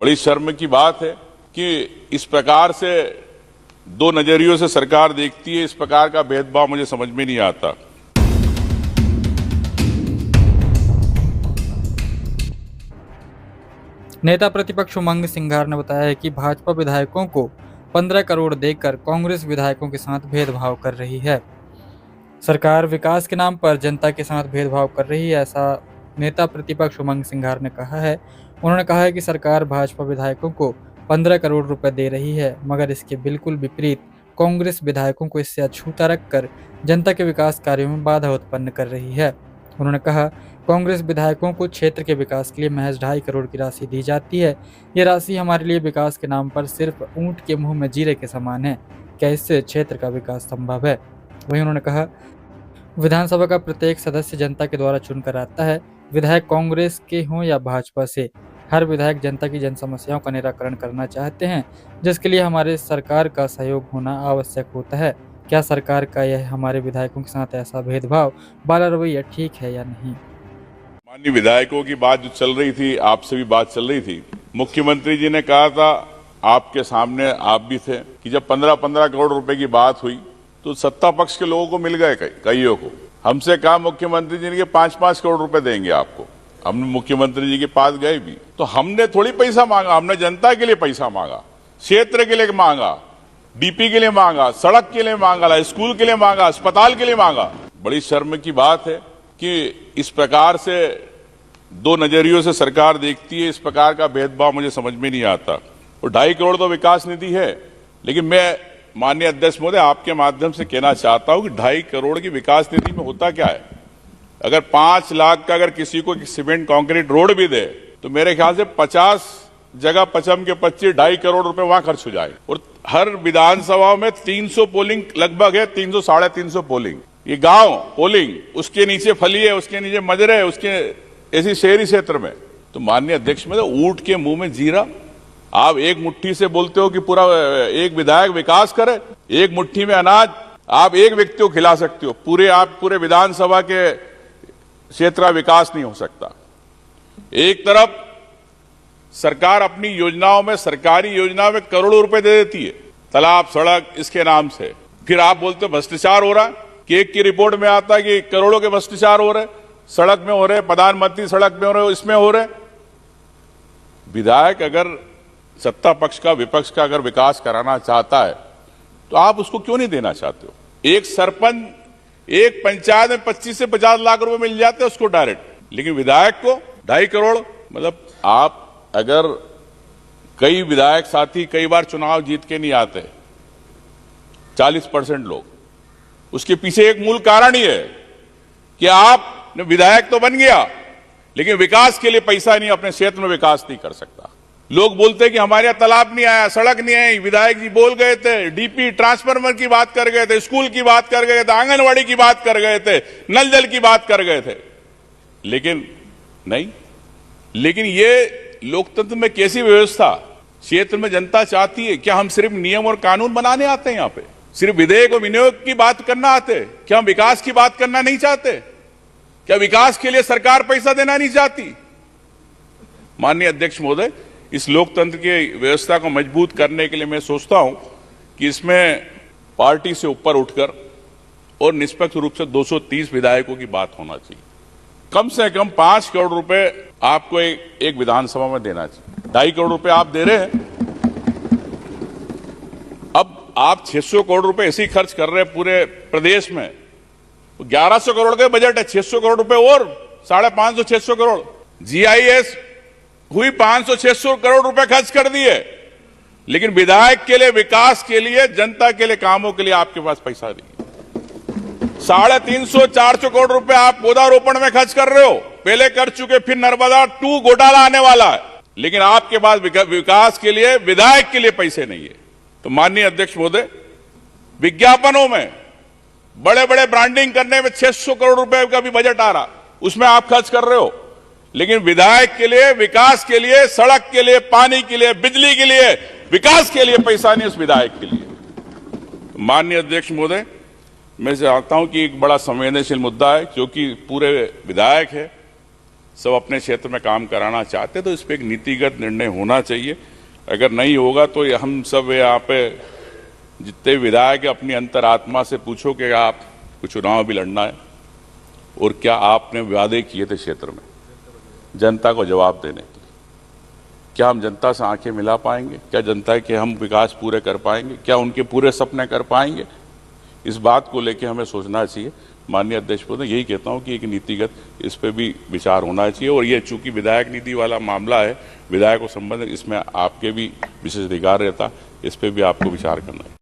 बड़ी शर्म की बात है कि इस प्रकार से दो नजरियों से सरकार देखती है। इस प्रकार का भेदभाव मुझे समझ में नहीं आता। नेता प्रतिपक्ष उमंग सिंघार ने बताया है कि भाजपा विधायकों को 15 करोड़ देकर कांग्रेस विधायकों के साथ भेदभाव कर रही है। सरकार विकास के नाम पर जनता के साथ भेदभाव कर रही है, ऐसा नेता प्रतिपक्ष उमंग सिंघार ने कहा है। उन्होंने कहा है कि सरकार भाजपा विधायकों को 15 करोड़ रुपए दे रही है, मगर इसके बिल्कुल विपरीत कांग्रेस विधायकों को इससे अछूता रखकर जनता के विकास कार्यों में बाधा उत्पन्न कर रही है। उन्होंने कहा, कांग्रेस विधायकों को क्षेत्र के विकास के लिए महज 2.5 करोड़ की राशि दी जाती है। ये राशि हमारे लिए विकास के नाम पर सिर्फ ऊंट के मुंह में जीरे के समान है। क्या इससे क्षेत्र का विकास संभव है? वहीं उन्होंने कहा, विधानसभा का प्रत्येक सदस्य जनता के द्वारा चुनकर आता है। विधायक कांग्रेस के हों या भाजपा से, हर विधायक जनता की जन समस्याओं का निराकरण करना चाहते हैं, जिसके लिए हमारे सरकार का सहयोग होना आवश्यक होता है। क्या सरकार का यह हमारे विधायकों के साथ ऐसा भेदभाव वाला रवैया ठीक है या नहीं? माननीय विधायकों की बात जो चल रही थी, आपसे भी बात चल रही थी। मुख्यमंत्री जी ने कहा था, आपके सामने आप भी थे, कि जब 15-15 करोड़ रुपए की बात हुई तो सत्ता पक्ष के लोगों को मिल गए, कईयों को। हमसे कहा मुख्यमंत्री जी ने 5-5 करोड़ रुपए देंगे आपको। हमने मुख्यमंत्री जी के पास गए भी, तो हमने थोड़ी पैसा मांगा, हमने जनता के लिए पैसा मांगा, क्षेत्र के लिए मांगा, डीपी के लिए मांगा, सड़क के लिए मांगा, स्कूल के लिए मांगा, अस्पताल के लिए मांगा। बड़ी शर्म की बात है कि इस प्रकार से दो नजरियों से सरकार देखती है। इस प्रकार का भेदभाव मुझे समझ में नहीं आता। और 2.5 करोड़ तो विकास निधि है, लेकिन मैं माननीय अध्यक्ष महोदय आपके माध्यम से कहना चाहता हूं कि 2.5 करोड़ की विकास निधि में होता क्या है। अगर 5 लाख का अगर किसी को सीमेंट कंक्रीट रोड भी दे तो मेरे ख्याल से 50 जगह पचम के 25 2.5 करोड़ रुपए वहां खर्च हो जाए। और हर विधानसभा में 300 पोलिंग लगभग है, 300 साढ़े 300 पोलिंग, ये गांव पोलिंग, उसके नीचे फलिए, उसके नीचे मजरे, उसके ऐसी शहरी क्षेत्र में। तो माननीय अध्यक्ष में ऊंट के मुंह में जीरा। आप एक मुट्ठी से बोलते हो कि पूरा एक विधायक विकास करे, एक मुट्ठी में अनाज आप एक व्यक्ति को खिला सकते हो, पूरे विधानसभा के क्षेत्र का विकास नहीं हो सकता। एक तरफ सरकार अपनी योजनाओं में, सरकारी योजनाओं में करोड़ों रुपए दे देती है, तालाब सड़क इसके नाम से, फिर आप बोलते हो भ्रष्टाचार हो रहा है। केक की रिपोर्ट में आता है कि करोड़ों के भ्रष्टाचार हो रहे, सड़क में हो रहे, प्रधानमंत्री सड़क में हो रहे, इसमें हो रहे। विधायक अगर सत्ता पक्ष का, विपक्ष का अगर विकास कराना चाहता है तो आप उसको क्यों नहीं देना चाहते हो? एक सरपंच, एक पंचायत में 25 से 50 लाख रुपए मिल जाते हैं उसको डायरेक्ट, लेकिन विधायक को 2.5 करोड़। मतलब आप अगर कई विधायक साथी कई बार चुनाव जीत के नहीं आते, 40% लोग, उसके पीछे एक मूल कारण ही है कि आप विधायक तो बन गया लेकिन विकास के लिए पैसा नहीं, अपने क्षेत्र में विकास नहीं कर सकता। लोग बोलते हैं कि हमारे यहां तालाब नहीं आया, सड़क नहीं आई। विधायक जी बोल गए थे, डीपी ट्रांसफार्मर की बात कर गए थे, स्कूल की बात कर गए थे, आंगनवाड़ी की बात कर गए थे, नल जल की बात कर गए थे, लेकिन नहीं। लेकिन ये लोकतंत्र में कैसी व्यवस्था? क्षेत्र में जनता चाहती है। क्या हम सिर्फ नियम और कानून बनाने आते हैं? यहाँ पे सिर्फ विधेयक और विनियोग की बात करना आते हैं? क्या हम विकास की बात करना नहीं चाहते? क्या विकास के लिए सरकार पैसा देना नहीं चाहती? माननीय अध्यक्ष महोदय, इस लोकतंत्र की व्यवस्था को मजबूत करने के लिए मैं सोचता हूं कि इसमें पार्टी से ऊपर उठकर और निष्पक्ष रूप से 230 विधायकों की बात होना चाहिए। कम से कम 5 करोड़ रुपए आपको एक विधानसभा में देना चाहिए। 2.5 करोड़ रुपए आप दे रहे हैं, अब आप 600 करोड़ रुपए ऐसे ही खर्च कर रहे हैं पूरे प्रदेश में। 1100 करोड़ का बजट है, 600 करोड़ रुपए और 550 600 करोड़। जीआईएस हुई 500-600 करोड़ रुपए खर्च कर दिए, लेकिन विधायक के लिए, विकास के लिए, जनता के लिए कामों के लिए आपके पास पैसा नहीं। 350-400 करोड़ रुपए आप पौधारोपण में खर्च कर रहे हो, पहले कर चुके, फिर नर्मदा 2 घोटाला आने वाला है, लेकिन आपके पास विकास के लिए, विधायक के लिए पैसे नहीं है। तो माननीय अध्यक्ष महोदय, विज्ञापनों में बड़े बड़े ब्रांडिंग करने में 600 करोड़ रुपए का भी बजट आ रहा, उसमें आप खर्च कर रहे हो, लेकिन विधायक के लिए, विकास के लिए, सड़क के लिए, पानी के लिए, बिजली के लिए, विकास के लिए पैसा नहीं उस विधायक के लिए। तो माननीय अध्यक्ष महोदय, मैं चाहता हूं कि एक बड़ा संवेदनशील मुद्दा है, क्योंकि पूरे विधायक है, सब अपने क्षेत्र में काम कराना चाहते, तो इस पर एक नीतिगत निर्णय होना चाहिए। अगर नहीं होगा तो हम सब यहाँ पे जितने विधायक अपनी अंतरात्मा से पूछो कि आपको चुनाव भी लड़ना है और क्या आपने वादे किए थे क्षेत्र में जनता को जवाब देने के लिए। क्या हम जनता से आंखें मिला पाएंगे? क्या जनता के हम विकास पूरे कर पाएंगे? क्या उनके पूरे सपने कर पाएंगे? इस बात को लेकर हमें सोचना चाहिए। माननीय अध्यक्ष महोदय, यही कहता हूं कि एक नीतिगत इस पे भी विचार होना चाहिए। और ये चूंकि विधायक निधि वाला मामला है, विधायक को संबंधित, इसमें आपके भी विशेष अधिकार रहता, इस पे भी आपको विचार करना है।